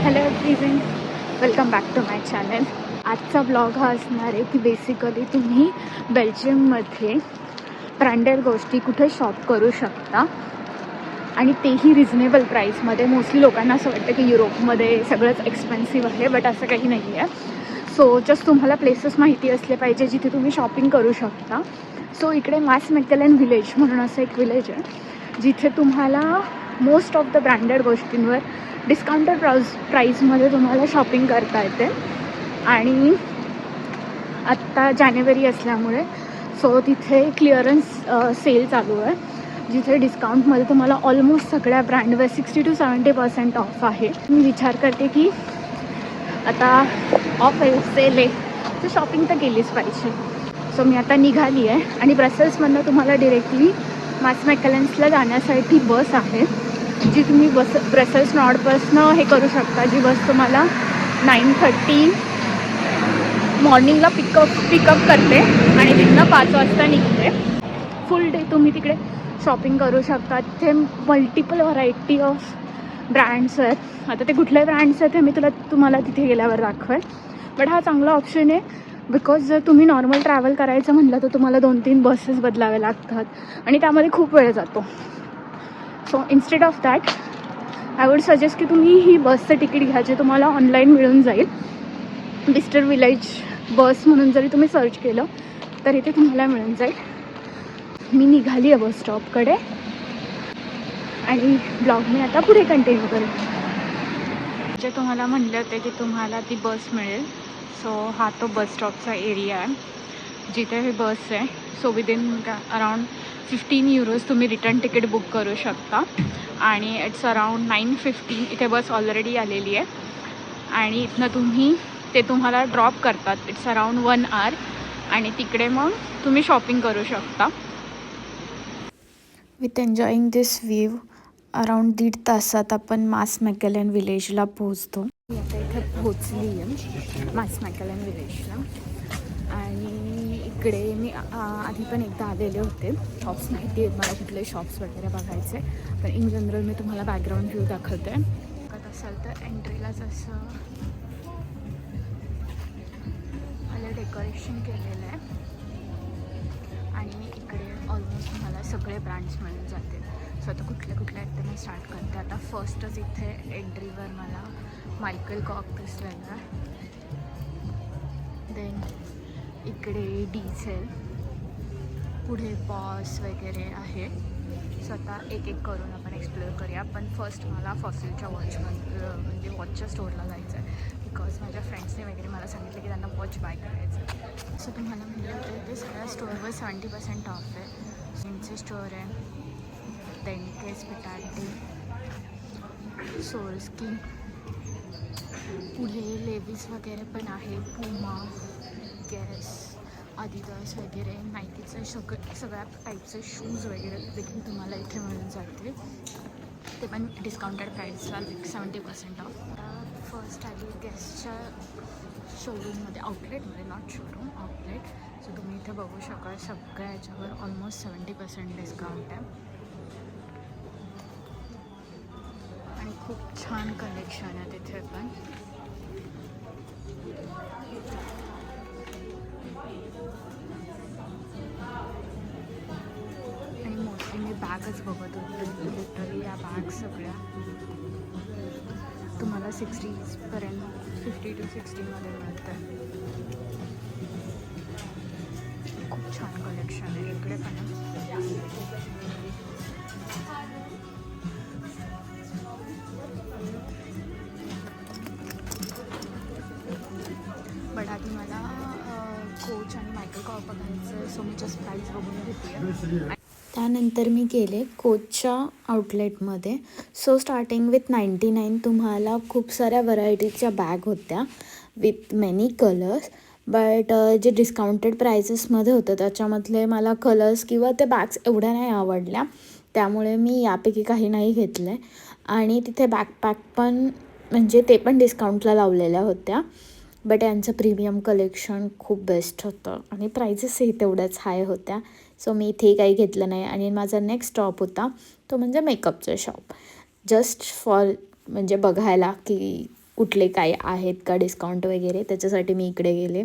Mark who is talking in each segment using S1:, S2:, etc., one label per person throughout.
S1: Hello everyone, welcome back to my channel. आजचा blog हा असणार आहे की बेसिकली तुम्ही बेल्जियममध्ये ब्रँडेड गोष्टी कुठे शॉप करू शकता आणि तेही रिझनेबल प्राईसमध्ये. मोस्टली लोकांना असं वाटतं की युरोपमध्ये सगळंच एक्सपेन्सिव्ह आहे, बट असं काही नाही आहे. सो जस्ट तुम्हाला प्लेसेस माहिती असले पाहिजे जिथे तुम्ही शॉपिंग करू शकता. सो इकडे मास मेकॅलेन विलेज म्हणून असं एक विलेज आहे जिथे तुम्हाला मोस्ट ऑफ द ब्रँडेड गोष्टींवर डिस्काउंटेड प्राईसमध्ये तुम्हाला शॉपिंग करता येते. आणि आत्ता जानेवारी असल्यामुळे सो तिथे क्लिअरन्स सेल चालू आहे जिथे डिस्काउंटमध्ये तुम्हाला ऑलमोस्ट सगळ्या ब्रँडवर 60 to 70% ऑफ आहे. मी विचार करते की आता ऑफ आहे, सेल आहे, तर शॉपिंग तर केलीच पाहिजे. सो मी आता निघाली आहे आणि ब्रसेल्समधनं तुम्हाला डिरेक्टली मास मेकॅलेन्सला जाण्यासाठी बस आहे जी तुम्ही ब्रसेल्स नॉर्डपासनं हे करू शकता. जी बस तुम्हाला 9:30 मॉर्निंगला पिकअप करते आणि तिथनं 5 वाजता निघते. फुल डे तुम्ही तिकडे शॉपिंग करू शकता. तिथे मल्टिपल व्हरायटी ऑफ ब्रँड्स आहेत. आता ते कुठले ब्रँड्स आहेत हे मी तुम्हाला तिथे गेल्यावर दाखवेन. बट हा चांगला ऑप्शन आहे बिकॉज जर तुम्ही नॉर्मल ट्रॅव्हल करायचं म्हटलं तर तुम्हाला 2-3 बसेस बदलावे लागतात आणि त्यामध्ये खूप वेळ जातो. So instead of that I would suggest की तुम्ही ही बसचं तिकीट घ्या जे तुम्हाला ऑनलाईन मिळून जाईल. बिस्टर विलेज बस म्हणून जरी तुम्ही सर्च केलं तर इथे तुम्हाला मिळून जाईल. मी निघाली आहे बस स्टॉपकडे आणि ब्लॉग मी आता पुढे कंटिन्यू करेन. जे तुम्हाला म्हणले होते की तुम्हाला ती बस मिळेल. सो हा तो बस स्टॉपचा एरिया आहे जिथे ही बस आहे. सो विदिन अराउंड 15 युरोज तुम्ही रिटर्न तिकीट बुक करू शकता आणि इट्स अराउंड 9:15 इथे बस ऑलरेडी आलेली आहे आणि इथनं ते तुम्हाला ड्रॉप करतात. इट्स अराउंड 1 hour आणि तिकडे मग तुम्ही शॉपिंग करू शकता. With enjoying this view around 1.5 तासात आपण मास मेकॅलेन विलेजला पोहोचतो. मी आता इथे पोहोचली आहे मास मेकॅलेन विलेजला आणि इकडे मी आधी पण एकदा आलेले होते. शॉप्स माहिती आहेत मला कुठले शॉप्स वगैरे बघायचे, पण इन जनरल मी तुम्हाला बॅकग्राऊंड व्ह्यू दाखवते. बघत असाल तर एंट्रीलाच असं मला डेकोरेशन केलेलं आहे आणि इकडे ऑलमोस्ट तुम्हाला सगळे ब्रँड्स मिळून जातील. सो आता कुठले आहेत ते मी स्टार्ट करते. आता फर्स्टच इथे एंट्रीवर मला मायकल कॉक दिसलेलं आहे. देन इकडे डिझेल, पुढे बॉस वगैरे आहे. सो आता एक करून आपण एक्सप्लोअर करूया. पण फर्स्ट मला फॉसिलच्या म्हणजे वॉचच्या स्टोअरला जायचं आहे बिकॉज माझ्या फ्रेंड्सने वगैरे मला सांगितलं की त्यांना वॉच बाय करायचं आहे. सो तुम्हाला म्हटलं होतं ते सगळ्या स्टोअरवर 70% ऑफ आहे. त्यांचे स्टोअर आहे डेंकेस, पिटाटी, सोल्स्की, पुढे लेविस वगैरे पण आहे, पुमा, गॅस, आदिदास वगैरे, नायकीचे सगळ्या टाईपचे शूज वगैरे देखील तुम्हाला इथे मिळून जाते. ते पण डिस्काउंटेड प्राईसला 70% ऑफ. फर्स्ट आली गॅसच्या शोरूममध्ये, आउटलेटमध्ये, नॉट शोरूम, आउटलेट. सो तुम्ही इथे बघू शकाल सगळ्या याच्यावर ऑलमोस्ट 70% डिस्काउंट आहे आणि खूप छान कलेक्शन आहे तिथे पण. आणि मोस्टली मी बॅगच बघत होते. लिटरली या बॅग सगळ्या तुम्हाला 60पर्यंत 50 to 60मध्ये मिळतं. खूप छान कलेक्शन आहे इकडे पण. बट आधी मला कोच आणि मायकल कॉक बघायचं. सो मी जस्ट प्राईस बघून घेते. त्यानंतर मी गेले कोचच्या आउटलेटमध्ये. सो स्टार्टिंग विथ 99 तुम्हाला खूप साऱ्या व्हरायटीच्या बॅग होत्या विथ मेनी कलर्स. बट जे डिस्काउंटेड प्रायसेसमध्ये होतं त्याच्यामधले मला कलर्स किंवा ते बॅग्स एवढ्या नाही आवडल्या, त्यामुळे मी यापैकी काही नाही घेतले. आणि तिथे बॅकपॅक पण म्हणजे ते पण डिस्काउंटला लावलेल्या होत्या. बट यांचं प्रीमियम कलेक्शन खूप बेस्ट होतं आणि प्राइजेसही तेवढ्याच हाय होत्या. सो मी इथे काही घेतलं नाही. आणि माझा नेक्स्ट स्टॉप होता तो म्हणजे मेकअपचं शॉप, जस्ट फॉर म्हणजे बघायला की कुठले काय आहेत का डिस्काउंट वगैरे, त्याच्यासाठी मी इकडे गेले.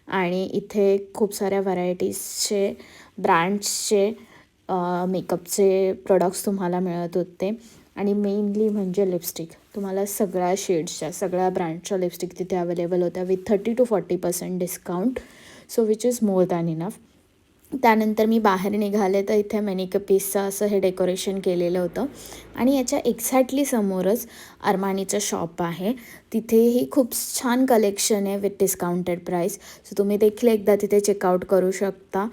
S1: आणि इथे खूप साऱ्या व्हरायटीजचे ब्रँड्सचे मेकअपचे प्रोडक्ट्स तुम्हाला मिळत होते. आणि मेनली म्हणजे लिपस्टिक, तुम्हाला सगळ्या शेड्सच्या सगळ्या ब्रँडच्या लिपस्टिक तिथे अवेलेबल होत्या with 30 to 40% discount. So which is more than enough. त्यानंतर मी बाहेर निघाले तर इथे मेनिक्युअर पीसचं असं हे डेकोरेशन केलेलं होतं. आणि याच्या एक्झॅक्टली समोरच अरमानीचं शॉप आहे. तिथेही खूप छान कलेक्शन आहे विथ डिस्काउंटेड प्राईस. सो तुम्ही देखील एकदा तिथे चेकआउट करू शकता.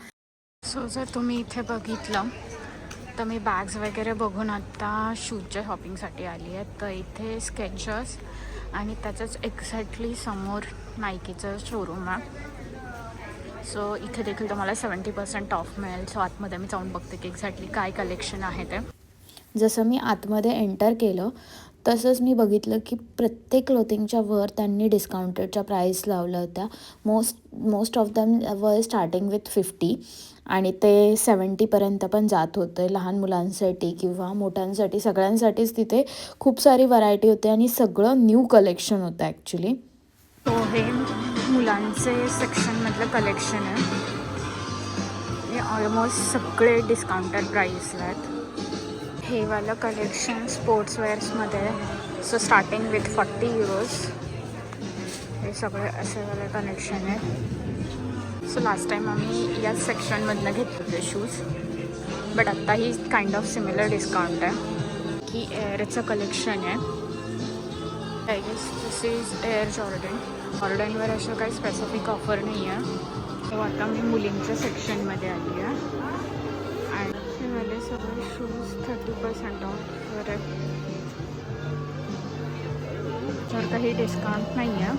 S1: सो जर तुम्ही इथे बघितलं तर मी बॅग्स वगैरे बघून आत्ता शूजच्या शॉपिंगसाठी आली आहे. तर इथे स्केचर्स आणि त्याच्याच एक्झॅक्टली समोर नायकीचं शोरूम आहे. सो इथे देखील तुम्हाला 70% ऑफ मिळेल. सो आतमध्ये मी जाऊन बघते की एक्झॅक्टली काय कलेक्शन आहे ते. जसं मी आतमध्ये एंटर केलं तसंच मी बघितलं की प्रत्येक क्लोथिंगच्या वर त्यांनी डिस्काउंटेडच्या प्राईस लावल्या होत्या. Most of them were starting with 50 आणि ते 70पर्यंत पण जात होते. लहान मुलांसाठी किंवा मोठ्यांसाठी सगळ्यांसाठीच तिथे खूप सारी व्हरायटी होते आणि सगळं न्यू कलेक्शन होतं ॲक्च्युली. तो हे मुलांचे सेक्शनमधलं कलेक्शन आहे. हे ऑलमोस्ट सगळे डिस्काउंटेड प्राईसला आहेत. हे वालं कलेक्शन स्पोर्ट्सवेअर्समध्ये. So starting with 40 euros. हे सगळे असे वाले कलेक्शन आहे. सो लास्ट टाईम आम्ही याच सेक्शनमधनं घेतले होते शूज, बट आत्ताही काइंड ऑफ सिमिलर डिस्काउंट आहे. की एअरचं कलेक्शन आहे. I guess this is air जॉर्डनवर असं काही स्पेसिफिक ऑफर नाही आहे. तो आता मी मुलींच्या सेक्शनमध्ये आली आहे. आणि हे वाले सगळे शूज 30% ऑफवर आहे. तर काही डिस्काउंट नाही आहे,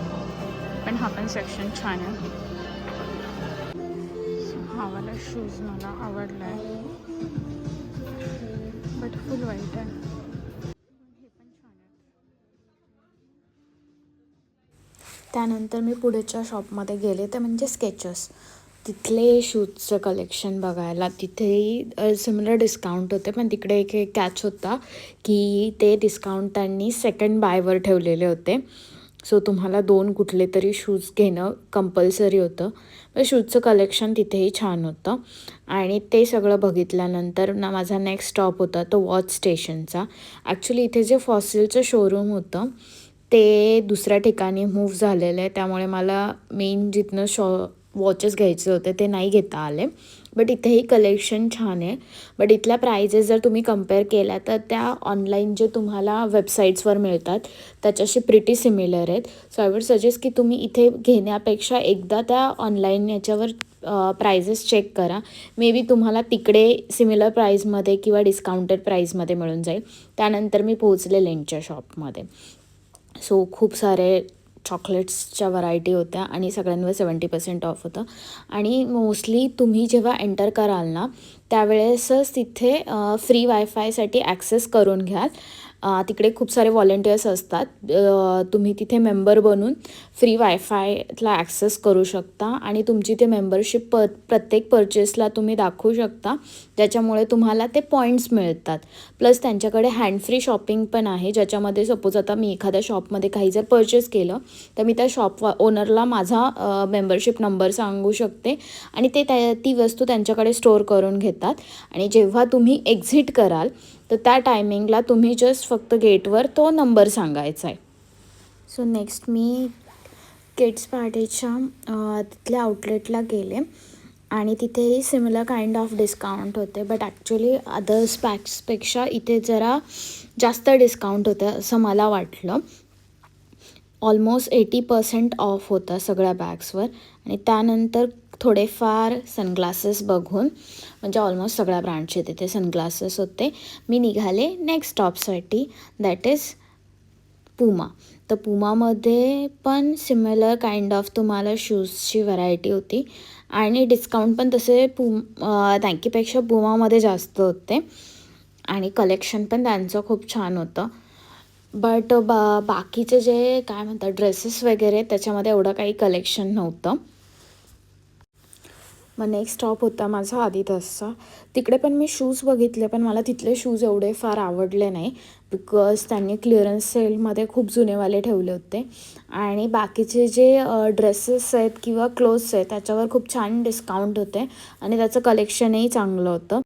S1: पण हा पण सेक्शन छान आहे. हा वाला शूज मला आवडला आहे, बट फुल वाईट आहे. त्यानंतर मी पुढेच्या शॉपमध्ये गेले ते म्हणजे स्केचर्स. तिथले शूजचं कलेक्शन बघायला तिथेही सिमिलर डिस्काउंट होते, पण तिकडे एक कॅच होता की ते डिस्काउंट त्यांनी सेकंड बायवर ठेवलेले होते. सो तुम्हाला 2 कुठले तरी शूज घेणं कंपल्सरी होतं. पण शूजचं कलेक्शन तिथेही छान होतं. आणि ते सगळं बघितल्यानंतर ना माझा नेक्स्ट स्टॉप होता तो वॉच स्टेशनचा. ॲक्च्युली इथे जे फॉसिलचं शोरूम होतं ते दुसऱ्या ठिकाणी मूव्ह झालेलं आहे, त्यामुळे मला मेन जिथनं वॉचेस घ्यायचे होते ते नाही घेता आले. बट इथेही कलेक्शन छान आहे. बट इथल्या प्राइजेस जर तुम्ही कंपेअर केल्या तर त्या ऑनलाईन जे तुम्हाला वेबसाईट्सवर मिळतात त्याच्याशी प्रिटी सिमिलर आहेत. सो आय वुड सजेस्ट की तुम्ही इथे घेण्यापेक्षा एकदा त्या ऑनलाईन याच्यावर प्राइजेस चेक करा. मे बी तुम्हाला तिकडे सिमिलर प्राईजमध्ये किंवा डिस्काउंटेड प्राईजमध्ये मिळून जाईल. त्यानंतर मी पोहोचले लेंटच्या शॉपमध्ये. सो खूप सारे चॉकलेट्सच्या व्हरायटी होत्या आणि सगळ्यांवर 70% ऑफ होतं. आणि मोस्टली तुम्ही जेव्हा एंटर कराल ना त्यावेळेसच तिथे फ्री वायफायसाठी ॲक्सेस करून घ्याल. तिकडे खूप सारे व्हॉलेंटियर्स असतात. तुम्ही तिथे मेंबर बनून फ्री वायफायला ॲक्सेस करू शकता आणि तुमची ते मेंबरशिप प्रत्येक परचेसला तुम्ही दाखवू शकता, ज्याच्यामुळे तुम्हाला ते पॉईंट्स मिळतात. प्लस त्यांच्याकडे हँड फ्री शॉपिंग पण आहे, ज्याच्यामध्ये सपोज आता मी एखाद्या शॉपमध्ये काही जर परचेस केलं तर मी त्या शॉप ओनरला माझा मेंबरशिप नंबर सांगू शकते आणि ते ती वस्तू त्यांच्याकडे स्टोअर करून घेतात. आणि जेव्हा तुम्ही एक्झिट कराल तर त्या टायमिंगला तुम्ही जस्ट फक्त गेटवर तो नंबर सांगायचा आहे. सो नेक्स्ट मी किड्स पार्टीच्या तिथल्या आउटलेटला गेले आणि तिथेही सिमिलर काइंड ऑफ डिस्काउंट होते. बट ॲक्च्युली अदर्स पॅक्सपेक्षा इथे जरा जास्त डिस्काउंट होतं असं मला वाटलं. ऑलमोस्ट 80% ऑफ होता सगळ्या बॅग्सवर. आणि त्यानंतर थोडेफार सनग्लासेस बघून, म्हणजे ऑलमोस्ट सगळ्या ब्रँडचे तिथे सनग्लासेस होते. मी निघाले नेक्स्ट स्टॉपसाठी, दॅट इज पुमा. तर पुमामध्ये पण सिमिलर काइंड ऑफ तुम्हाला शूजची व्हरायटी होती आणि डिस्काउंट पण तसे नायकीपेक्षा पुमामध्ये जास्त होते आणि कलेक्शन पण त्यांचं खूप छान होतं. बट बाकीचे जे काय म्हणतात ड्रेसेस वगैरे त्याच्यामध्ये एवढं काही कलेक्शन नव्हतं.
S2: मग नेक्स्ट स्टॉप होता माझा आदिदासचा. तिकडे पण मी शूज बघितले, पण मला तिथले शूज एवढे फार आवडले नाही, बिकॉज त्यांनी क्लिअरन्स सेलमध्ये खूप जुनेवाले ठेवले होते. आणि बाकीचे जे ड्रेसेस आहेत किंवा क्लोथ्स आहेत त्याच्यावर खूप छान डिस्काउंट होते आणि त्याचं कलेक्शनही चांगलं होतं.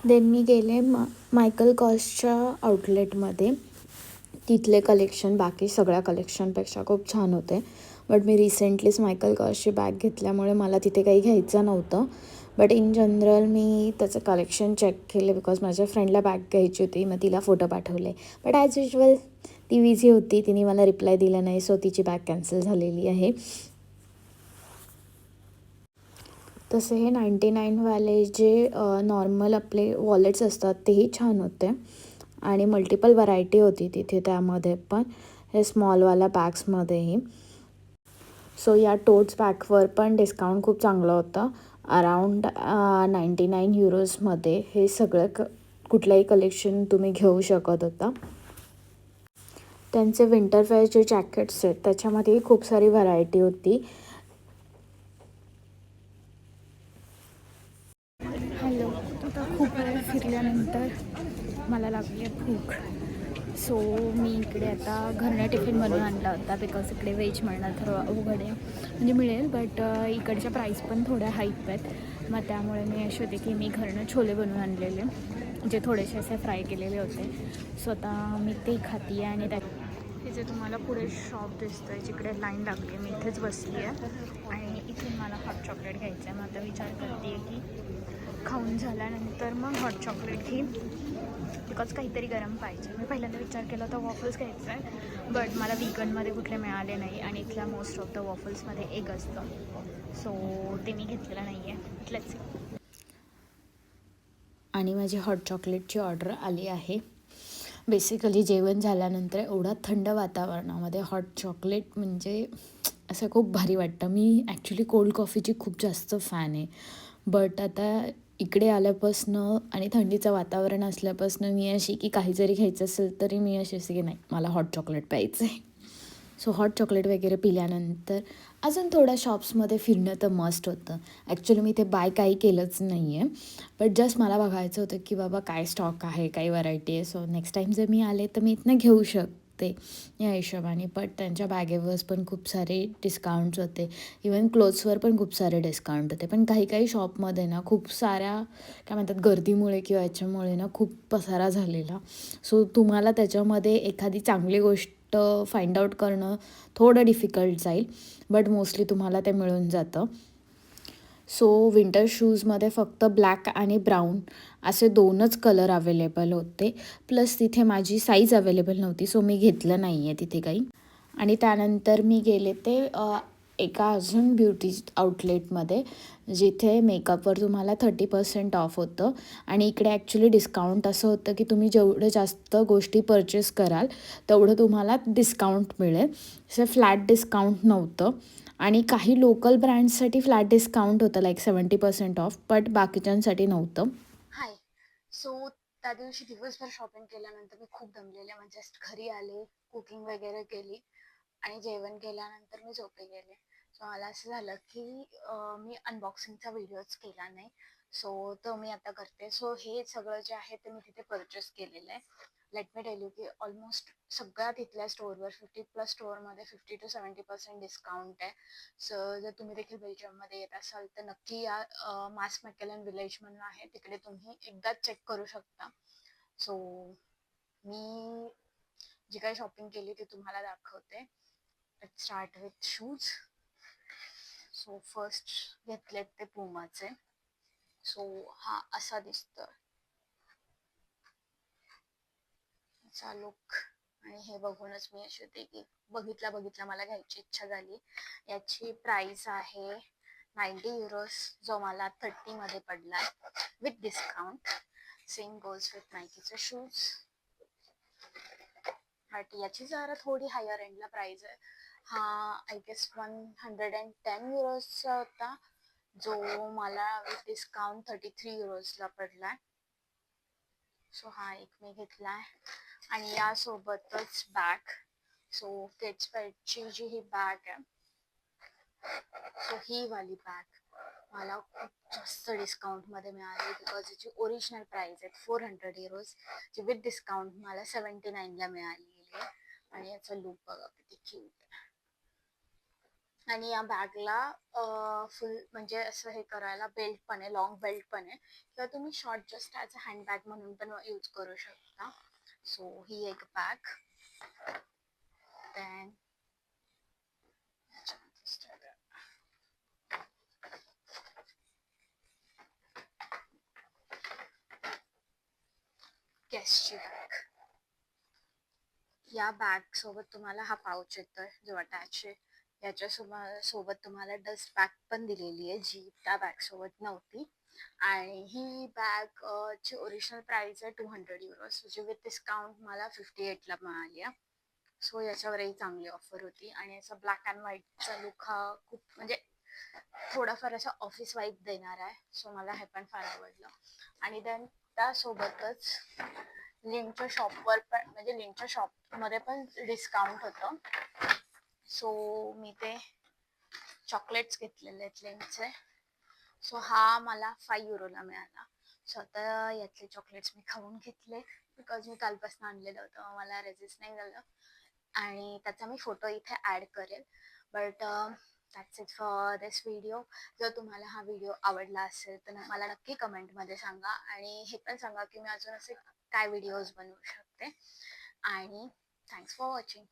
S2: देन मी गेले मायकल कॉर्सच्या आउटलेटमध्ये. तिथले कलेक्शन बाकी सगळ्या कलेक्शनपेक्षा खूप छान होते. बट मी रिसेंटलीच मायकल कॉर्सची बॅग घेतल्यामुळे मला तिथे काही घ्यायचं नव्हतं. बट इन जनरल मी त्याचं कलेक्शन चेक केले, बिकॉज माझ्या फ्रेंडला बॅग घ्यायची होती. मग तिला फोटो पाठवले, बट ॲज युजल ती बिझी होती, तिने मला रिप्लाय दिला नाही, सो तिची बॅग कॅन्सल झालेली आहे. तसे हे 99वाले जे नॉर्मल आपले वॉलेट्स असतात तेही छान होते आणि मल्टिपल व्हरायटी होती तिथे त्यामध्ये पण, हे स्मॉलवाल्या बॅग्समध्येही. सो या टोट्स बॅगवर पण डिस्काउंट खूप चांगलं होतं, अराउंड 99 युरोजमध्ये हे सगळं कुठलंही कलेक्शन तुम्ही घेऊ शकत होता. त्यांचे विंटरवेअर जे जॅकेट्स आहेत त्याच्यामध्येही खूप सारी व्हरायटी होती.
S1: हॅलो. आता खूप वेळ फिरल्यानंतर मला लागली आहे भूक. सो मी इकडे आता घरनं टिफिन बनवून आणला होता, बिकॉज इकडे व्हेज मिळणं थोडं अवघड आहे. म्हणजे मिळेल, बट इकडच्या प्राईस पण थोड्या हाईप आहेत. मग त्यामुळे मी अशी होते की मी घरनं छोले बनवून आणलेले, जे थोडेसे असे फ्राय केलेले होते. सो आता मी ते खाते आहे. आणि हे जे तुम्हाला पुढे शॉप दिसतं आहे, जिकडे लाईन लागली आहे, मी इथेच बसली आहे आणि इथून मला हॉट चॉकलेट घ्यायचं आहे. मग आता विचार करते आहे की खाऊन झाल्यानंतर मग हॉट चॉकलेट घेईन, बिकॉज काहीतरी गरम पाहिजे. मी पहिल्यांदा विचार केला होता वॉफल्स घ्यायचा आहे, बट मला वीगनमध्ये कुठले मिळाले नाही आणि इथल्या मोस्ट ऑफ द वॉफल्समध्ये एग असतं, सो ते मी घेतलेलं नाही आहे. Let's see.
S2: आणि माझी हॉट चॉकलेटची ऑर्डर आली आहे. बेसिकली जेवण झाल्यानंतर एवढा थंड वातावरणामध्ये हॉट चॉकलेट म्हणजे असं खूप भारी वाटतं. मी ॲक्च्युली कोल्ड कॉफीची खूप जास्त फॅन आहे, बट आता इकडे आल्यापासनं आणि थंडीचं वातावरण असल्यापासनं मी अशी की काही जरी घ्यायचं असेल तरी मी अशी की नाही, मला हॉट चॉकलेट प्यायचं आहे. सो हॉट चॉकलेट वगैरे पिल्यानंतर अजून थोड्या शॉप्समध्ये फिरणं तर मस्ट होतं. ॲक्च्युली मी ते बाय काही केलंच नाही आहे, बट जस्ट मला बघायचं होतं की बाबा काय स्टॉक आहे, काही व्हरायटी आहे. सो नेक्स्ट टाईम जर मी आले तर मी इथनं घेऊ शकते या हिशोबाने. बट त्यांच्या बॅगेवर पण खूप सारे डिस्काउंट्स होते, इवन क्लोथ्सवर पण खूप सारे डिस्काउंट होते. पण काही काही शॉपमध्ये ना खूप साऱ्या काय म्हणतात गर्दीमुळे किंवा याच्यामुळे ना खूप पसारा झालेला. सो तुम्हाला त्याच्यामध्ये एखादी चांगली गोष्ट फाइंड आउट करणं थोडं डिफिकल्ट जाईल, बट मोस्टली तुम्हाला ते मिळून जातं. सो विंटर शूजमध्ये फक्त ब्लॅक आणि ब्राऊन असे 2च कलर अवेलेबल होते, प्लस तिथे माझी साईज अवेलेबल नव्हती, सो मी घेतलं नाही आहे तिथे काही. आणि त्यानंतर मी गेले ते एका अजून ब्युटी आउटलेटमध्ये, जिथे मेकअपवर तुम्हाला 30% ऑफ होतं. आणि इकडे ॲक्च्युली डिस्काउंट असं होतं की तुम्ही जेवढं जास्त गोष्टी परचेस कराल तेवढं तुम्हाला डिस्काउंट मिळेल. असं फ्लॅट डिस्काउंट नव्हतं. आणि काही लोकल ब्रँड्ससाठी फ्लॅट डिस्काउंट होतं, लाईक 70% ऑफ, बट बाकीच्यांसाठी नव्हतं.
S1: हाय. सो त्या दिवशी दिवसभर शॉपिंग केल्यानंतर मी खूप दमलेले. म्हणजे जस्ट घरी आले, कुकिंग वगैरे केली आणि जेवण केल्यानंतर मी झोपे गेले. सो मला असं झालं की मी अनबॉक्सिंगचा व्हिडिओच केला नाही, सो तो मी आता करते. सो हे सगळं जे आहे ते मी तिथे परचेस केलेलं आहे. लेट मी टेल यू की ऑलमोस्ट सगळ्या तिथल्या स्टोअरवर 50+ स्टोअरमध्ये 50 to 70% डिस्काउंट आहे. सो जर तुम्ही देखील बेल्जियममध्ये येत असाल तर नक्की या. मास मॅकेलन विलेज म्हणून आहे, तिकडे तुम्ही एकदाच चेक करू शकता. सो मी जी काही शॉपिंग केली ती तुम्हाला दाखवते. Let's start with shoes. So first घेतलेत ते पुमाचे. सो हा असा दिसतं चा लुक, आणि हे बघूनच मी अशी होते की बघितल्या मला घ्यायची इच्छा झाली. याची प्राइस आहे 90 युरोज, जो मला 30मध्ये पडला with discount. Same goes with नायकीचे शूज, बट याची जरा थोडी हायर एंडला प्राइस आहे. हा आय गेस 110 युरोजचा होता, जो मला विथ डिस्काउंट 33 युरोजला पडलाय. सो हा एक मी घेतलाय. आणि यासोबतच बॅग. सो किड्स वेअरची जी ही बॅग आहे, सो ही वाली बॅग मला खूप जास्त डिस्काउंटमध्ये मिळाली बिकॉज याची ओरिजिनल प्राइस आहे 400 युरोज, जी विथ डिस्काउंट मला 79ला मिळालेली आहे. आणि याचा लुक बघा किती क्यूट आहे. आणि या बॅगला फुल म्हणजे असं हे करायला बेल्ट पण आहे, लॉंग बेल्ट पण आहे, किंवा तुम्ही short just as a handbag म्हणून पण यूज करू शकता. सो ही एक बॅग. देन गॅसची बॅग. या बॅग सोबत तुम्हाला हा पाऊच येतोय जो अटॅच आहे. याच्या सोबत तुम्हाला डस्ट बॅग पण दिलेली आहे, जी त्या बॅग सोबत नव्हती. आणि ही बॅग ची ओरिजिनल प्राइस आहे 200 युरोज, जी विथ डिस्काउंट मला 58ला मिळाली आहे. सो याच्यावरही चांगली ऑफर होती. आणि याचा ब्लॅक अँड व्हाईटचा लुक हा खूप म्हणजे थोडाफार असा ऑफिस वाईब देणार आहे. सो मला हे पण फार आवडलं. आणि देन त्यासोबतच लिंकच्या शॉपवर पण म्हणजे लिंकच्या शॉपमध्ये पण डिस्काउंट होतं. सो मी ते चॉकलेट्स घेतलेले आहेत लिंकचे. सो हा मला 5 युरोला मिळाला. सो आता यातले चॉकलेट्स मी खाऊन घेतले बिकॉज मी कालपासून आणलेलं होतं, मला रेजिस्ट नाही झालं. आणि त्याचा मी फोटो इथे ॲड करेल. But that's it for this video. जर तुम्हाला हा व्हिडिओ आवडला असेल तर मला नक्की कमेंटमध्ये सांगा. आणि हे पण सांगा की मी अजून असे काय व्हिडिओज बनवू शकते. आणि थँक्स फॉर वॉचिंग.